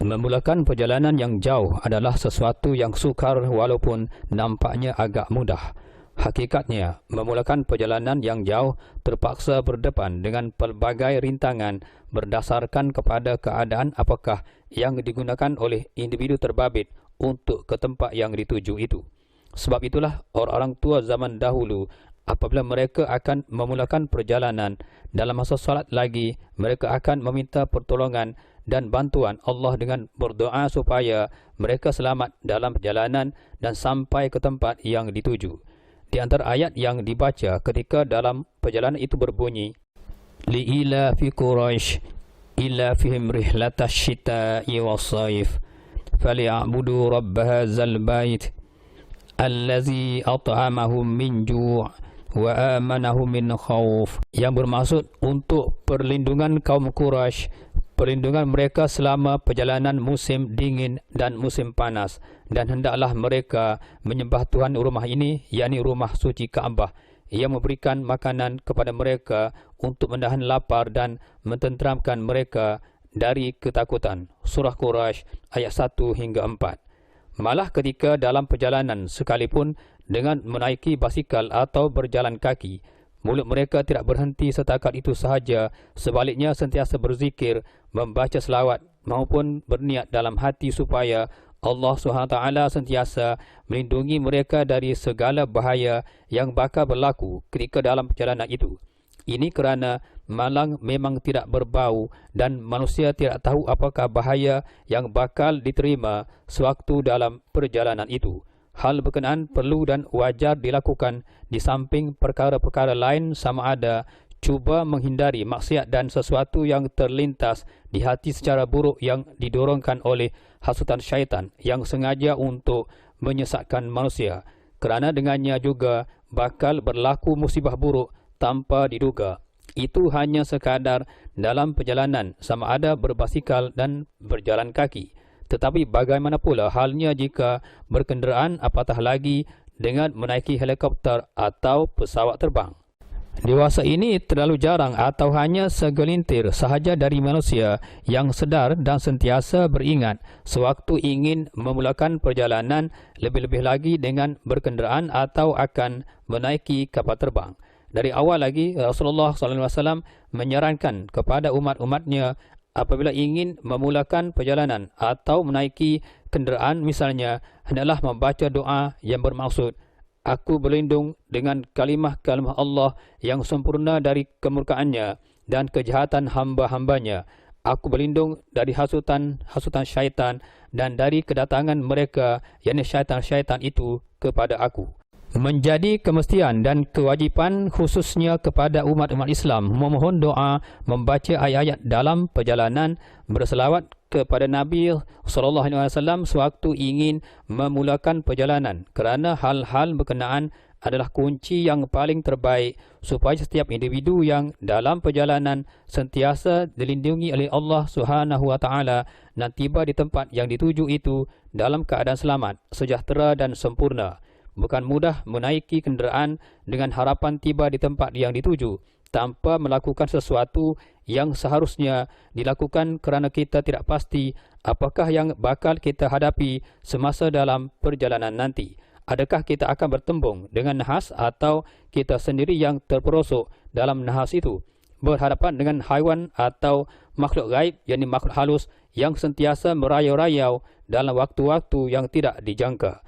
Memulakan perjalanan yang jauh adalah sesuatu yang sukar walaupun nampaknya agak mudah. Hakikatnya, memulakan perjalanan yang jauh terpaksa berdepan dengan pelbagai rintangan berdasarkan kepada keadaan apakah yang digunakan oleh individu terbabit untuk ke tempat yang dituju itu. Sebab itulah orang-orang tua zaman dahulu apabila mereka akan memulakan perjalanan dalam masa solat lagi, mereka akan meminta pertolongan dan bantuan Allah dengan berdoa supaya mereka selamat dalam perjalanan dan sampai ke tempat yang dituju. Di antara ayat yang dibaca ketika dalam perjalanan itu berbunyi, li'ila fi Quraisy ila fihim rihlatash shita'i was-saif falyabudu rabb hadzal bait allazi at'amahum min ju' wa amanahum min khauf, yang bermaksud untuk perlindungan kaum Quraisy, perlindungan mereka selama perjalanan musim dingin dan musim panas, dan hendaklah mereka menyembah Tuhan rumah ini, yakni rumah suci Kaabah, yang memberikan makanan kepada mereka untuk menahan lapar dan mententeramkan mereka dari ketakutan. Surah Quraisy ayat 1 hingga 4. Malah ketika dalam perjalanan sekalipun dengan menaiki basikal atau berjalan kaki, mulut mereka tidak berhenti setakat itu sahaja, sebaliknya sentiasa berzikir, membaca selawat maupun berniat dalam hati supaya Allah SWT sentiasa melindungi mereka dari segala bahaya yang bakal berlaku ketika dalam perjalanan itu. Ini kerana malang memang tidak berbau dan manusia tidak tahu apakah bahaya yang bakal diterima sewaktu dalam perjalanan itu. Hal berkenaan perlu dan wajar dilakukan di samping perkara-perkara lain, sama ada cuba menghindari maksiat dan sesuatu yang terlintas di hati secara buruk yang didorongkan oleh hasutan syaitan yang sengaja untuk menyesatkan manusia, kerana dengannya juga bakal berlaku musibah buruk tanpa diduga. Itu hanya sekadar dalam perjalanan, sama ada berbasikal dan berjalan kaki. Tetapi bagaimana pula halnya jika berkenderaan, apatah lagi dengan menaiki helikopter atau pesawat terbang? Dewasa ini terlalu jarang atau hanya segelintir sahaja dari manusia yang sedar dan sentiasa beringat sewaktu ingin memulakan perjalanan, lebih-lebih lagi dengan berkenderaan atau akan menaiki kapal terbang. Dari awal lagi Rasulullah SAW menyarankan kepada umat-umatnya apabila ingin memulakan perjalanan atau menaiki kenderaan misalnya, hendaklah membaca doa yang bermaksud, aku berlindung dengan kalimah-kalimah Allah yang sempurna dari kemurkaannya dan kejahatan hamba-hambanya. Aku berlindung dari hasutan syaitan dan dari kedatangan mereka, yakni syaitan-syaitan itu kepada aku. Menjadi kemestian dan kewajipan khususnya kepada umat-umat Islam memohon doa, membaca ayat-ayat dalam perjalanan, berselawat kepada Nabi SAW sewaktu ingin memulakan perjalanan, kerana hal-hal berkenaan adalah kunci yang paling terbaik supaya setiap individu yang dalam perjalanan sentiasa dilindungi oleh Allah SWT dan tiba di tempat yang dituju itu dalam keadaan selamat, sejahtera dan sempurna. Bukan mudah menaiki kenderaan dengan harapan tiba di tempat yang dituju tanpa melakukan sesuatu yang seharusnya dilakukan kerana kita tidak pasti apakah yang bakal kita hadapi semasa dalam perjalanan nanti. Adakah kita akan bertembung dengan nahas atau kita sendiri yang terperosok dalam nahas itu, berhadapan dengan haiwan atau makhluk gaib, yakni makhluk halus yang sentiasa merayau-rayau dalam waktu-waktu yang tidak dijangka.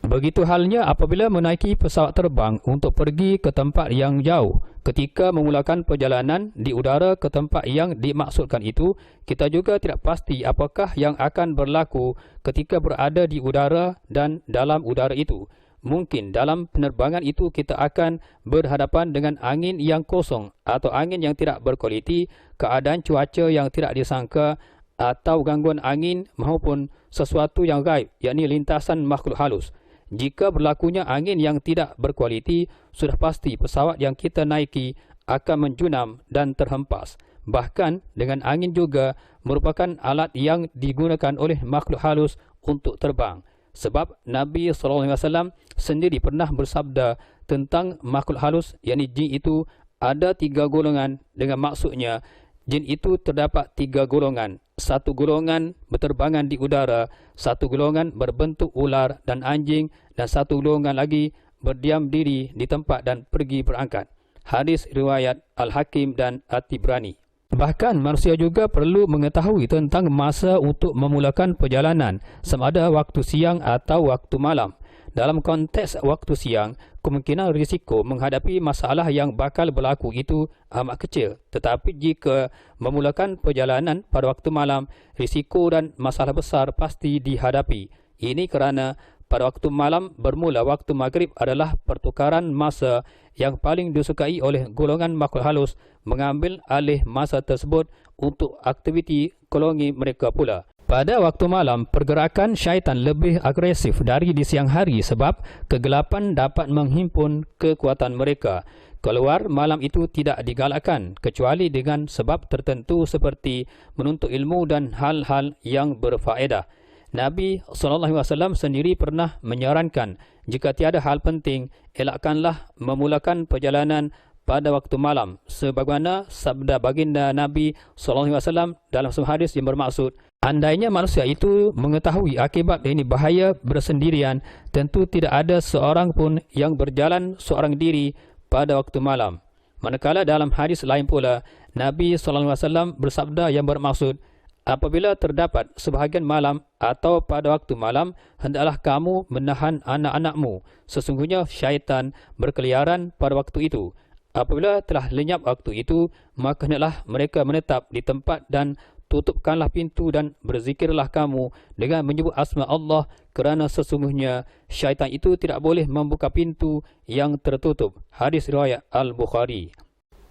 Begitu halnya apabila menaiki pesawat terbang untuk pergi ke tempat yang jauh. Ketika memulakan perjalanan di udara ke tempat yang dimaksudkan itu, kita juga tidak pasti apakah yang akan berlaku ketika berada di udara dan dalam udara itu. Mungkin dalam penerbangan itu kita akan berhadapan dengan angin yang kosong atau angin yang tidak berkualiti, keadaan cuaca yang tidak disangka, atau gangguan angin maupun sesuatu yang gaib, yakni lintasan makhluk halus. Jika berlakunya angin yang tidak berkualiti, sudah pasti pesawat yang kita naiki akan menjunam dan terhempas. Bahkan dengan angin juga merupakan alat yang digunakan oleh makhluk halus untuk terbang. Sebab Nabi SAW sendiri pernah bersabda tentang makhluk halus, yakni jin itu, ada 3 golongan, dengan maksudnya jin itu terdapat 3 golongan. Satu golongan berterbangan di udara, satu golongan berbentuk ular dan anjing, dan satu golongan lagi berdiam diri di tempat dan pergi berangkat. Hadis riwayat Al-Hakim dan At-Tibrani. Bahkan manusia juga perlu mengetahui tentang masa untuk memulakan perjalanan, sama ada waktu siang atau waktu malam. Dalam konteks waktu siang, kemungkinan risiko menghadapi masalah yang bakal berlaku itu amat kecil. Tetapi jika memulakan perjalanan pada waktu malam, risiko dan masalah besar pasti dihadapi. Ini kerana pada waktu malam bermula waktu maghrib adalah pertukaran masa yang paling disukai oleh golongan makhluk halus mengambil alih masa tersebut untuk aktiviti koloni mereka pula. Pada waktu malam, pergerakan syaitan lebih agresif dari di siang hari sebab kegelapan dapat menghimpun kekuatan mereka. Keluar malam itu tidak digalakkan kecuali dengan sebab tertentu seperti menuntut ilmu dan hal-hal yang berfaedah. Nabi SAW sendiri pernah menyarankan jika tiada hal penting, elakkanlah memulakan perjalanan pada waktu malam. Sebagaimana sabda baginda Nabi SAW dalam sebuah hadis yang bermaksud, andainya manusia itu mengetahui akibat ini bahaya bersendirian, tentu tidak ada seorang pun yang berjalan seorang diri pada waktu malam. Manakala dalam hadis lain pula, Nabi SAW bersabda yang bermaksud, apabila terdapat sebahagian malam atau pada waktu malam, hendaklah kamu menahan anak-anakmu. Sesungguhnya syaitan berkeliaran pada waktu itu. Apabila telah lenyap waktu itu, maka hendaklah mereka menetap di tempat dan tutupkanlah pintu dan berzikirlah kamu dengan menyebut asma Allah, kerana sesungguhnya syaitan itu tidak boleh membuka pintu yang tertutup. Hadis riwayat Al-Bukhari.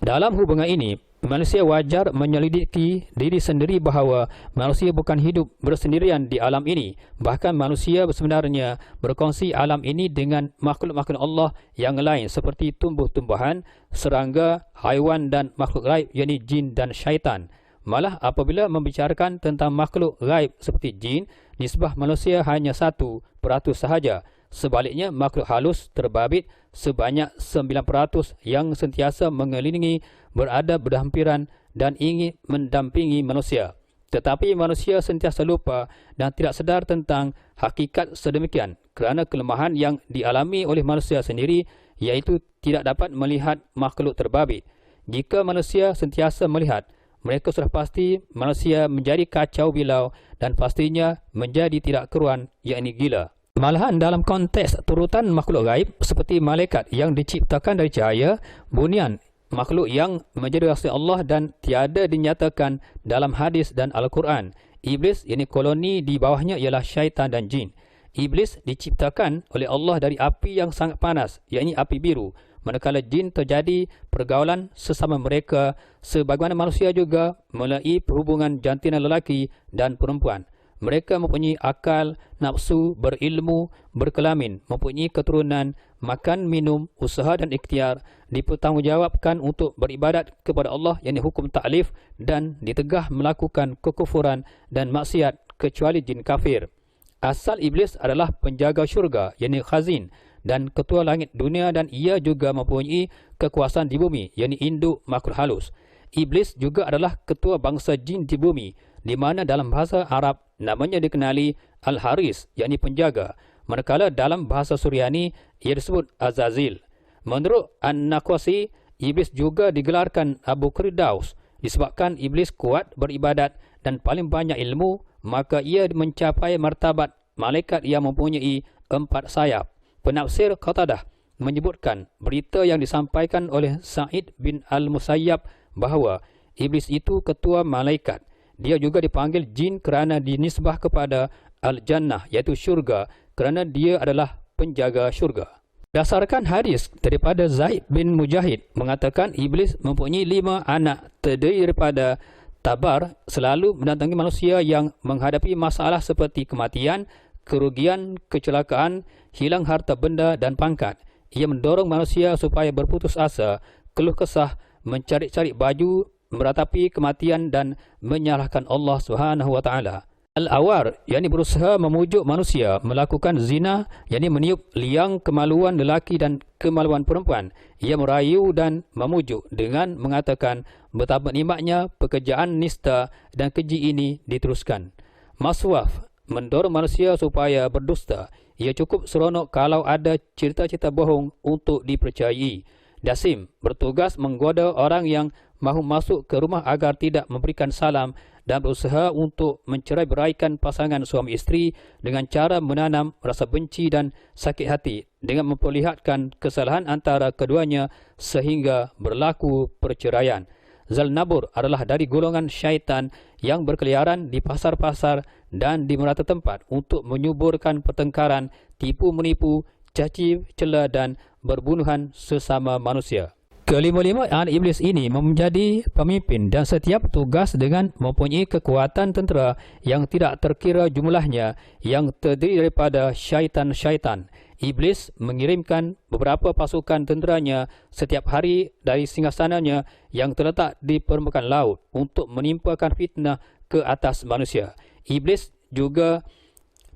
Dalam hubungan ini, manusia wajar menyelidiki diri sendiri bahawa manusia bukan hidup bersendirian di alam ini. Bahkan manusia sebenarnya berkongsi alam ini dengan makhluk-makhluk Allah yang lain seperti tumbuh-tumbuhan, serangga, haiwan dan makhluk gaib, yakni jin dan syaitan. Malah apabila membicarakan tentang makhluk gaib seperti jin, nisbah manusia hanya 1% sahaja. Sebaliknya, makhluk halus terbabit sebanyak 9% yang sentiasa mengelilingi, berada berhampiran dan ingin mendampingi manusia. Tetapi manusia sentiasa lupa dan tidak sedar tentang hakikat sedemikian kerana kelemahan yang dialami oleh manusia sendiri, iaitu tidak dapat melihat makhluk terbabit. Jika manusia sentiasa melihat, mereka sudah pasti manusia menjadi kacau bilau dan pastinya menjadi tidak keruan, yakni gila. Malahan dalam konteks turutan makhluk gaib seperti malaikat yang diciptakan dari cahaya, bunian makhluk yang menjadi rasul Allah dan tiada dinyatakan dalam hadis dan Al-Quran. Iblis, ini koloni di bawahnya ialah syaitan dan jin. Iblis diciptakan oleh Allah dari api yang sangat panas, yakni api biru. Manakala jin terjadi pergaulan sesama mereka sebagaimana manusia juga melalui perhubungan jantina lelaki dan perempuan. Mereka mempunyai akal, nafsu, berilmu, berkelamin, mempunyai keturunan, makan, minum, usaha dan ikhtiar, dipertanggungjawabkan untuk beribadat kepada Allah, yakni hukum ta'lif, dan ditegah melakukan kekufuran dan maksiat kecuali jin kafir. Asal iblis adalah penjaga syurga, yakni khazin, dan ketua langit dunia, dan ia juga mempunyai kekuasaan di bumi, yakni induk makhluk halus. Iblis juga adalah ketua bangsa jin di bumi, di mana dalam bahasa Arab namanya dikenali Al-Haris, yakni penjaga. Manakala dalam bahasa Suryani ia disebut Azazil. Menurut An-Naqasi, iblis juga digelarkan Abu Qirdaus disebabkan iblis kuat beribadat dan paling banyak ilmu, maka ia mencapai martabat malaikat yang mempunyai 4 sayap. Penafsir Qatadah menyebutkan berita yang disampaikan oleh Sa'id bin Al-Musayyab bahawa iblis itu ketua malaikat. Dia juga dipanggil jin kerana dinisbah kepada Al-Jannah, iaitu syurga, kerana dia adalah penjaga syurga. Berdasarkan hadis daripada Zaid bin Mujahid mengatakan iblis mempunyai 5 anak terdiri daripada Tabar, selalu mendatangi manusia yang menghadapi masalah seperti kematian, kerugian, kecelakaan, hilang harta benda dan pangkat. Ia mendorong manusia supaya berputus asa, keluh kesah, mencari-cari baju, meratapi kematian dan menyalahkan Allah Subhanahu wa taala. Al-awar, yakni berusaha memujuk manusia melakukan zina, yakni meniup liang kemaluan lelaki dan kemaluan perempuan. Ia merayu dan memujuk dengan mengatakan betapa nikmatnya pekerjaan nista dan keji ini diteruskan. Maswaf, mendorong manusia supaya berdusta. Ia cukup seronok kalau ada cerita-cerita bohong untuk dipercayai. Dasim, bertugas menggoda orang yang mahu masuk ke rumah agar tidak memberikan salam dan berusaha untuk mencerai-beraikan pasangan suami isteri dengan cara menanam rasa benci dan sakit hati dengan memperlihatkan kesalahan antara keduanya sehingga berlaku perceraian. Zalnabur adalah dari golongan syaitan yang berkeliaran di pasar-pasar dan di merata tempat untuk menyuburkan pertengkaran, tipu-menipu, caci cela dan berbunuhan sesama manusia. Kelima-lima anak iblis ini menjadi pemimpin dan setiap tugas dengan mempunyai kekuatan tentera yang tidak terkira jumlahnya yang terdiri daripada syaitan-syaitan. Iblis mengirimkan beberapa pasukan tenteranya setiap hari dari singgasananya yang terletak di permukaan laut untuk menimpakan fitnah ke atas manusia. Iblis juga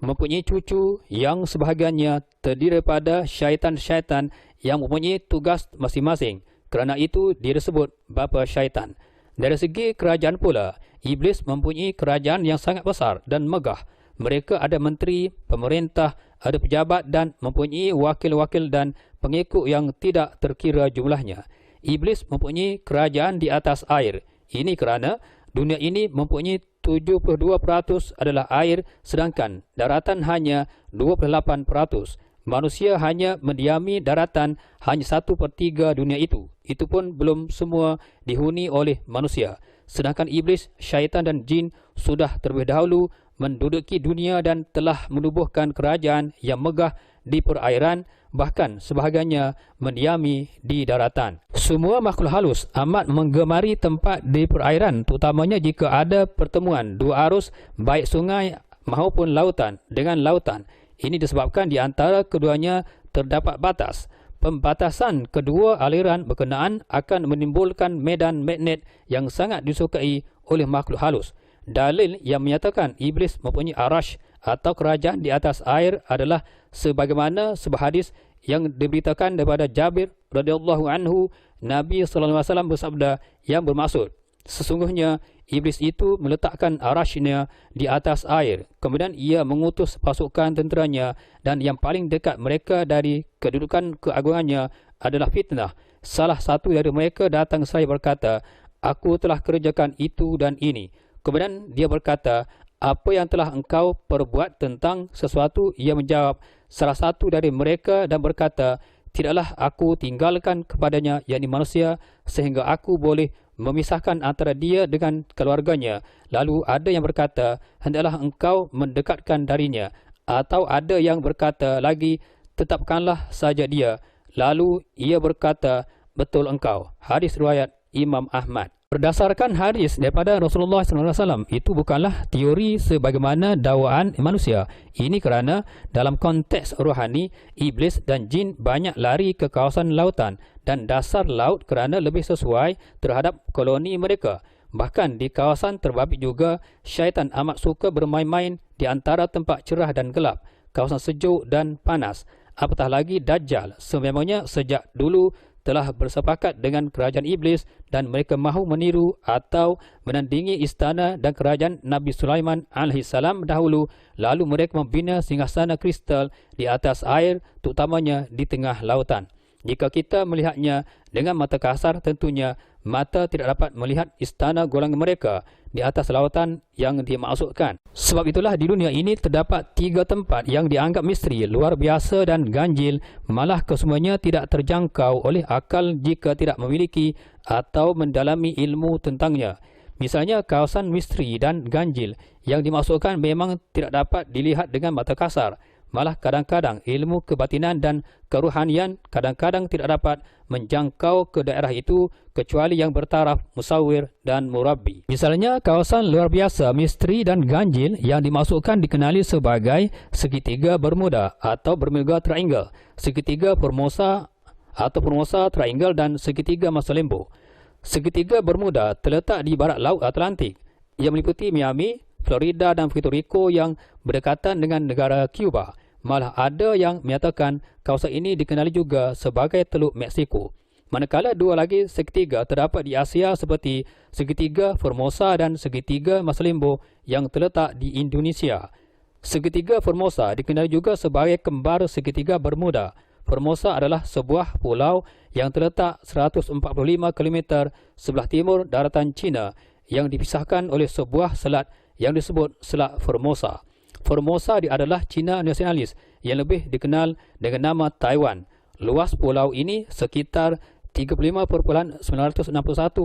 mempunyai cucu yang sebahagiannya terdiri daripada syaitan-syaitan yang mempunyai tugas masing-masing. Kerana itu dia disebut bapa syaitan. Dari segi kerajaan pula, iblis mempunyai kerajaan yang sangat besar dan megah. Mereka ada menteri, pemerintah, ada pejabat dan mempunyai wakil-wakil dan pengikut yang tidak terkira jumlahnya. Iblis mempunyai kerajaan di atas air. Ini kerana dunia ini mempunyai 72% adalah air sedangkan daratan hanya 28%. Manusia hanya mendiami daratan hanya 1/3 dunia itu. Itu pun belum semua dihuni oleh manusia. Sedangkan iblis, syaitan dan jin sudah terlebih dahulu menduduki dunia dan telah menubuhkan kerajaan yang megah di perairan, bahkan sebahagiannya mendiami di daratan. Semua makhluk halus amat menggemari tempat di perairan, terutamanya jika ada pertemuan dua arus baik sungai maupun lautan dengan lautan. Ini disebabkan di antara keduanya terdapat batas. Pembatasan kedua aliran berkenaan akan menimbulkan medan magnet yang sangat disukai oleh makhluk halus. Dalil yang menyatakan iblis mempunyai arash atau kerajaan di atas air adalah sebagaimana sebuah hadis yang diberitakan daripada Jabir radhiyallahu anhu, Nabi sallallahu alaihi wasallam bersabda yang bermaksud, sesungguhnya iblis itu meletakkan arashnya di atas air. Kemudian ia mengutus pasukan tenteranya dan yang paling dekat mereka dari kedudukan keagungannya adalah fitnah. Salah satu dari mereka datang seraya berkata, aku telah kerjakan itu dan ini. Kemudian dia berkata, apa yang telah engkau perbuat tentang sesuatu? Ia menjawab, salah satu dari mereka dan berkata, tidaklah aku tinggalkan kepadanya, yakni manusia, sehingga aku boleh memisahkan antara dia dengan keluarganya. Lalu ada yang berkata, hendaklah engkau mendekatkan darinya. Atau ada yang berkata lagi, tetapkanlah saja dia. Lalu ia berkata, betul engkau. Hadis riwayat Imam Ahmad. Berdasarkan hadis daripada Rasulullah SAW, itu bukanlah teori sebagaimana dakwaan manusia. Ini kerana dalam konteks rohani, iblis dan jin banyak lari ke kawasan lautan dan dasar laut kerana lebih sesuai terhadap koloni mereka. Bahkan di kawasan terbabit juga, syaitan amat suka bermain-main di antara tempat cerah dan gelap, kawasan sejuk dan panas. Apatah lagi Dajjal, sememangnya sejak dulu telah bersepakat dengan kerajaan iblis dan mereka mahu meniru atau menandingi istana dan kerajaan Nabi Sulaiman AS dahulu. Lalu mereka membina singgasana kristal di atas air, terutamanya di tengah lautan. Jika kita melihatnya dengan mata kasar, tentunya mata tidak dapat melihat istana golongan mereka di atas lautan yang dimaksudkan. Sebab itulah di dunia ini terdapat 3 tempat yang dianggap misteri, luar biasa dan ganjil, malah kesemuanya tidak terjangkau oleh akal jika tidak memiliki atau mendalami ilmu tentangnya. Misalnya kawasan misteri dan ganjil yang dimaksudkan memang tidak dapat dilihat dengan mata kasar. Malah kadang-kadang ilmu kebatinan dan keruhanian kadang-kadang tidak dapat menjangkau ke daerah itu kecuali yang bertaraf musawir dan murabbi. Misalnya kawasan luar biasa, misteri dan ganjil yang dimaksudkan dikenali sebagai segitiga Bermuda atau Bermuda Triangle, segitiga Formosa atau Formosa Triangle dan segitiga Masalembo. Segitiga Bermuda terletak di barat Laut Atlantik. Ia meliputi Miami, Florida dan Puerto Rico yang berdekatan dengan negara Cuba. Malah ada yang menyatakan kawasan ini dikenali juga sebagai Teluk Meksiko. Manakala dua lagi segitiga terdapat di Asia seperti segitiga Formosa dan segitiga Masalimbo yang terletak di Indonesia. Segitiga Formosa dikenali juga sebagai kembar segitiga Bermuda. Formosa adalah sebuah pulau yang terletak 145 km sebelah timur daratan China yang dipisahkan oleh sebuah selat yang disebut Selat Formosa. Formosa adalah Cina nasionalis yang lebih dikenal dengan nama Taiwan. Luas pulau ini sekitar 35,961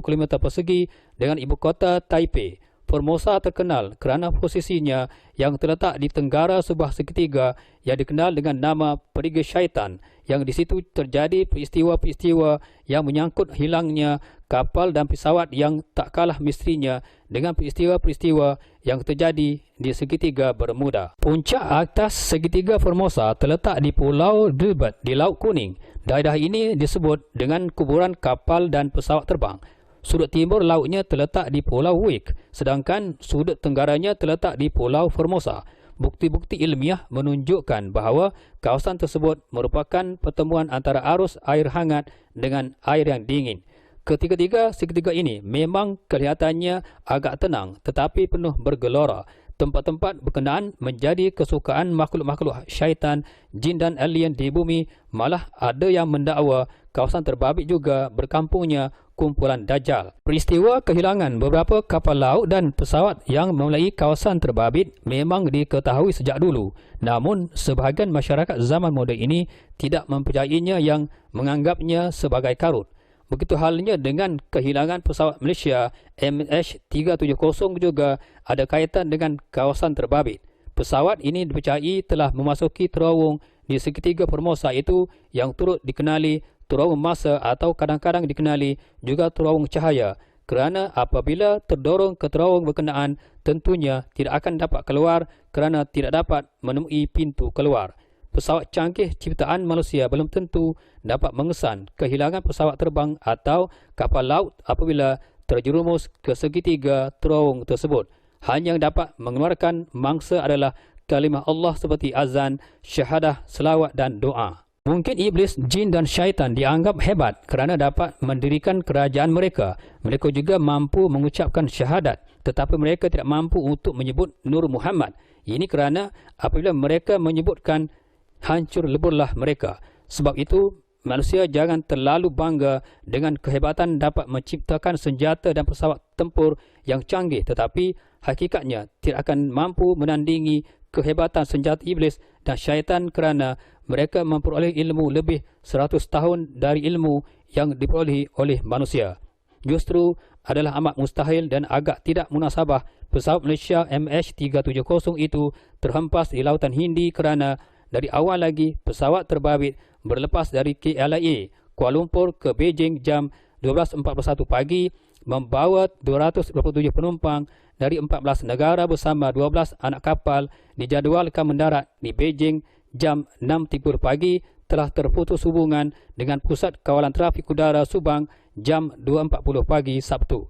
km persegi dengan ibu kota Taipei. Formosa terkenal kerana posisinya yang terletak di tenggara sebuah segitiga yang dikenal dengan nama Perigi Syaitan, yang di situ terjadi peristiwa-peristiwa yang menyangkut hilangnya kapal dan pesawat yang tak kalah misterinya dengan peristiwa-peristiwa yang terjadi di segitiga Bermuda. Puncak atas segitiga Formosa terletak di Pulau Gilbert di Laut Kuning. Daerah ini disebut dengan kuburan kapal dan pesawat terbang. Sudut timur lautnya terletak di Pulau Wake, sedangkan sudut tenggaranya terletak di Pulau Formosa. Bukti-bukti ilmiah menunjukkan bahawa kawasan tersebut merupakan pertemuan antara arus air hangat dengan air yang dingin. Ketiga-tiga segitiga ini memang kelihatannya agak tenang tetapi penuh bergelora. Tempat-tempat berkenaan menjadi kesukaan makhluk-makhluk syaitan, jin dan alien di bumi. Malah ada yang mendakwa kawasan terbabit juga berkampungnya kumpulan Dajjal. Peristiwa kehilangan beberapa kapal laut dan pesawat yang melalui kawasan terbabit memang diketahui sejak dulu. Namun, sebahagian masyarakat zaman moden ini tidak mempercayainya yang menganggapnya sebagai karut. Begitu halnya dengan kehilangan pesawat Malaysia MH370 juga ada kaitan dengan kawasan terbabit. Pesawat ini dipercayai telah memasuki terowong di segitiga Formosa itu yang turut dikenali terowong masa atau kadang-kadang dikenali juga terowong cahaya, kerana apabila terdorong ke terowong berkenaan tentunya tidak akan dapat keluar kerana tidak dapat menemui pintu keluar. Pesawat canggih ciptaan manusia belum tentu dapat mengesan kehilangan pesawat terbang atau kapal laut apabila terjerumus ke segitiga terowong tersebut. Hanya yang dapat mengeluarkan mangsa adalah kalimah Allah seperti azan, syahadah, selawat dan doa. Mungkin iblis, jin dan syaitan dianggap hebat kerana dapat mendirikan kerajaan mereka. Mereka juga mampu mengucapkan syahadat, tetapi mereka tidak mampu untuk menyebut Nur Muhammad. Ini kerana apabila mereka menyebutkan, hancur leburlah mereka. Sebab itu, manusia jangan terlalu bangga dengan kehebatan dapat menciptakan senjata dan pesawat tempur yang canggih, tetapi hakikatnya tidak akan mampu menandingi kehebatan senjata iblis dan syaitan kerana mereka memperoleh ilmu lebih 100 tahun dari ilmu yang diperolehi oleh manusia. Justru adalah amat mustahil dan agak tidak munasabah pesawat Malaysia MH370 itu terhempas di Lautan Hindi kerana dari awal lagi pesawat terbabit berlepas dari KLIA Kuala Lumpur ke Beijing jam 12.41 pagi membawa 227 penumpang dari 14 negara bersama 12 anak kapal dijadualkan mendarat di Beijing jam 6.30 pagi telah terputus hubungan dengan Pusat Kawalan Trafik Udara Subang jam 2.40 pagi Sabtu.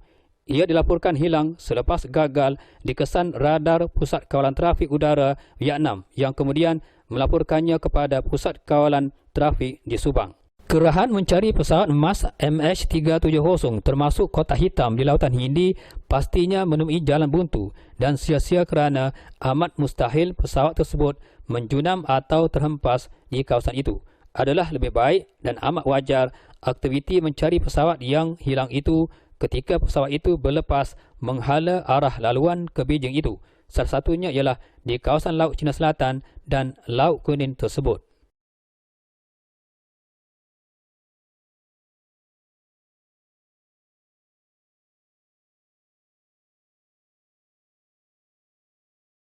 Ia dilaporkan hilang selepas gagal dikesan radar Pusat Kawalan Trafik Udara Vietnam yang kemudian melaporkannya kepada Pusat Kawalan Trafik di Subang. Kerahan mencari pesawat emas MH370 termasuk kotak hitam di Lautan Hindi pastinya menemui jalan buntu dan sia-sia kerana amat mustahil pesawat tersebut menjunam atau terhempas di kawasan itu. Adalah lebih baik dan amat wajar aktiviti mencari pesawat yang hilang itu ketika pesawat itu berlepas menghala arah laluan ke Beijing itu. Salah satunya ialah di kawasan Laut Cina Selatan dan Laut Kuning tersebut.